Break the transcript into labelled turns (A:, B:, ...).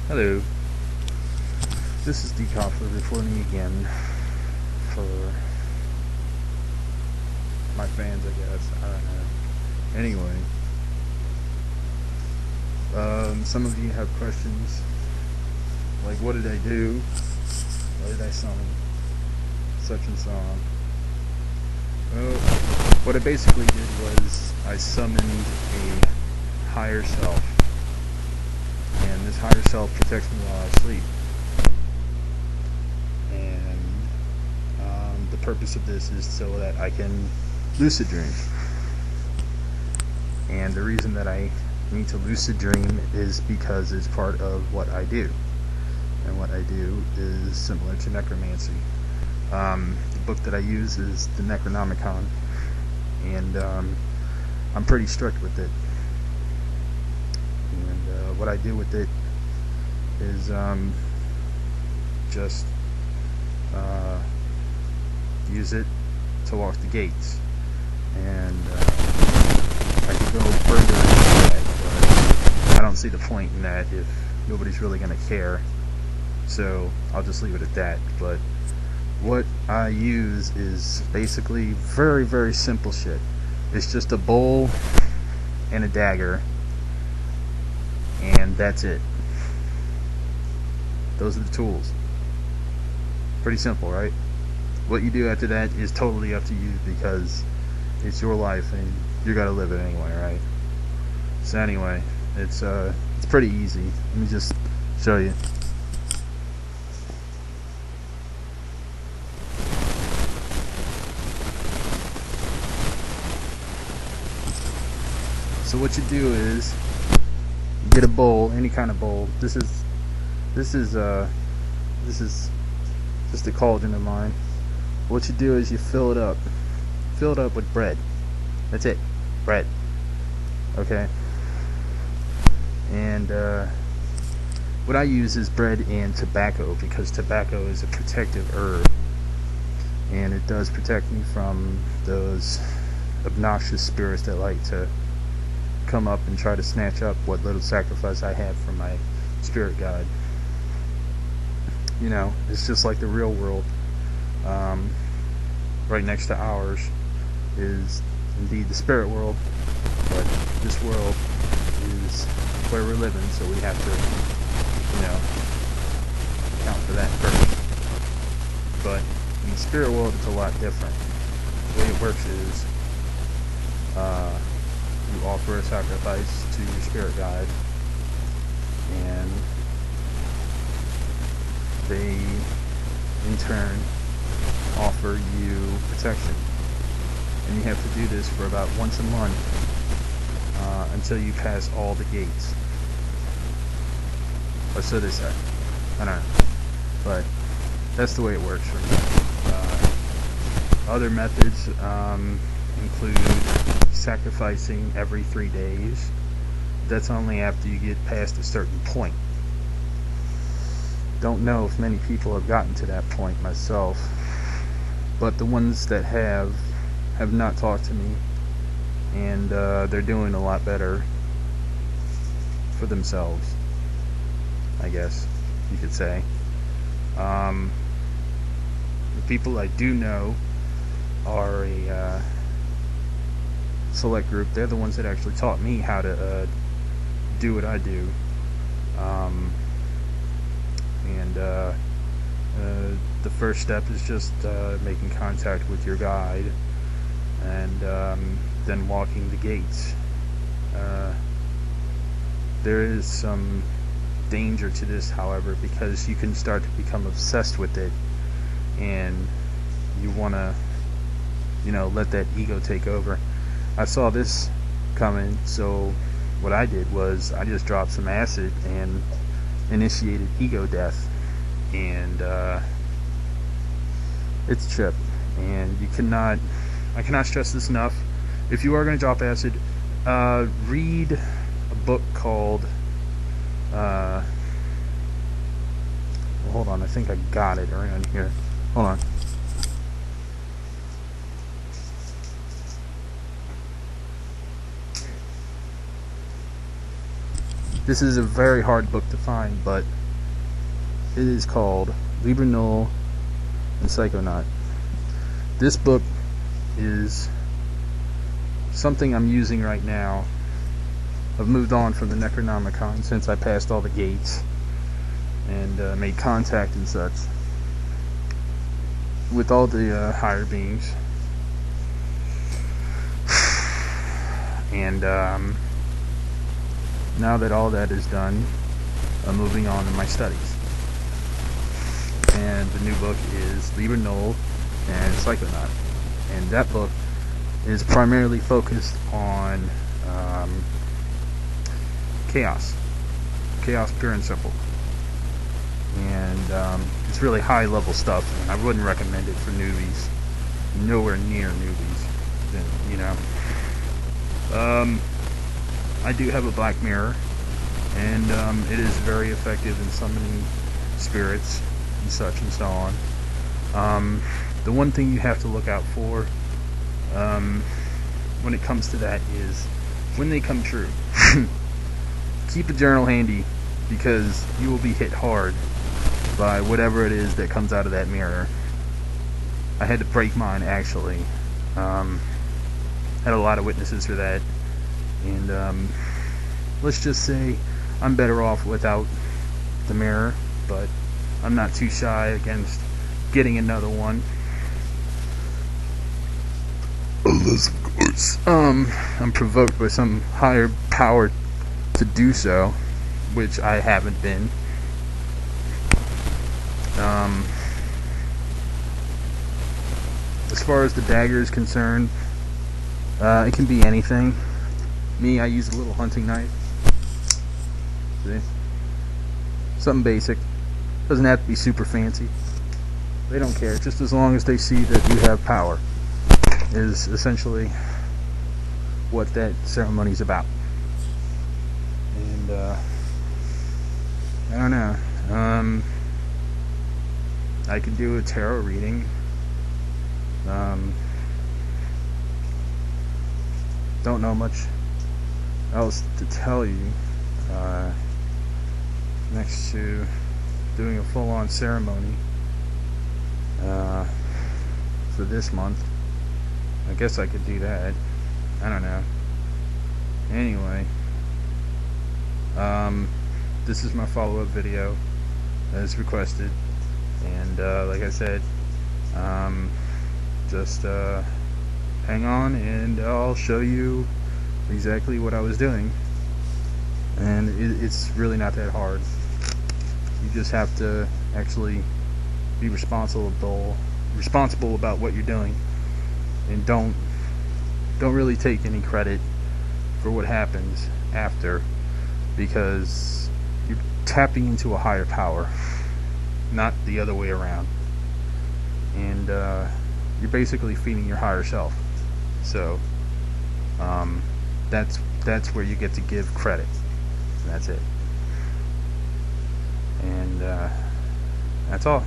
A: Hello, this is Decoffer reporting again for my fans, I guess. I don't know. Anyway, some of you have questions like, what did I do? Why did I summon such and so on? Well, what I basically did was I summoned a higher self, and this higher self protects me while I sleep. And the purpose of this is so that I can lucid dream. And the reason that I need to lucid dream is because it's part of what I do. And what I do is similar to necromancy. The book that I use is the Necronomicon, and I'm pretty strict with it. And what I do with it is just use it to lock the gates. And I could go further into that, but I don't see the point in that if nobody's really going to care. So I'll just leave it at that. But what I use is basically very, very simple shit. It's just a bowl and a dagger, and that's it. Those are the tools. Pretty simple, right? What you do after that is totally up to you, because it's your life and you gotta live it anyway, right? So anyway, it's pretty easy. Let me just show you. So what you do is you get a bowl, any kind of bowl. This is just a cauldron of mine. What you do is you fill it up with bread. That's it, bread. Okay. And what I use is bread and tobacco, because tobacco is a protective herb, and it does protect me from those obnoxious spirits that like to come up and try to snatch up what little sacrifice I have from my spirit guide. You know, it's just like the real world. Right next to ours is indeed the spirit world, but this world is where we're living, so we have to, account for that first. But in the spirit world, it's a lot different. The way it works is you offer a sacrifice to your spirit guide, and they in turn offer you protection, and you have to do this for about once a month until you pass all the gates, or so they say. I don't know, but that's the way it works for me. Other methods include sacrificing every 3 days. That's only after you get past a certain point. Don't know if many people have gotten to that point myself, but the ones that have not talked to me, and they're doing a lot better for themselves, I guess you could say. The people I do know are a select group. They're the ones that actually taught me how to do what I do. The first step is just making contact with your guide, and then walking the gates. There is some danger to this, however, because you can start to become obsessed with it, and you want to, let that ego take over. I saw this coming, so what I did was I just dropped some acid and initiated ego death, and it's a trip, and I cannot stress this enough. If you are going to drop acid, read a book called hold on, I think I got it around here. Hold on. This is a very hard book to find, but it is called Liber Null and Psychonaut. This book is something I'm using right now. I've moved on from the Necronomicon since I passed all the gates and made contact and such with all the higher beings. And now that all that is done, I'm moving on in my studies. And the new book is Liber Null and Psychonaut. And that book is primarily focused on chaos pure and simple, and it's really high level stuff, and I wouldn't recommend it for newbies, nowhere near newbies, you know. I do have a black mirror, and it is very effective in summoning spirits and such and so on. The one thing you have to look out for when it comes to that is when they come true. Keep a journal handy, because you will be hit hard by whatever it is that comes out of that mirror. I had to break mine, actually. Had a lot of witnesses for that, and let's just say I'm better off without the mirror, but I'm not too shy against getting another one. Unless, of course, I'm provoked by some higher power to do so, which I haven't been. As far as the dagger is concerned, it can be anything. Me, I use a little hunting knife. See? Something basic. Doesn't have to be super fancy. They don't care, just as long as they see that you have power, is essentially what that ceremony's about. And I don't know. I can do a tarot reading. Don't know much else to tell you. Next to doing a full-on ceremony for this month. I guess I could do that. I don't know. Anyway, this is my follow-up video as requested, and like I said, just hang on and I'll show you exactly what I was doing. And it's really not that hard. You just have to actually be responsible about what you're doing, and don't really take any credit for what happens after, because you're tapping into a higher power, not the other way around. And you're basically feeding your higher self. So that's where you get to give credit. And that's it. And that's all.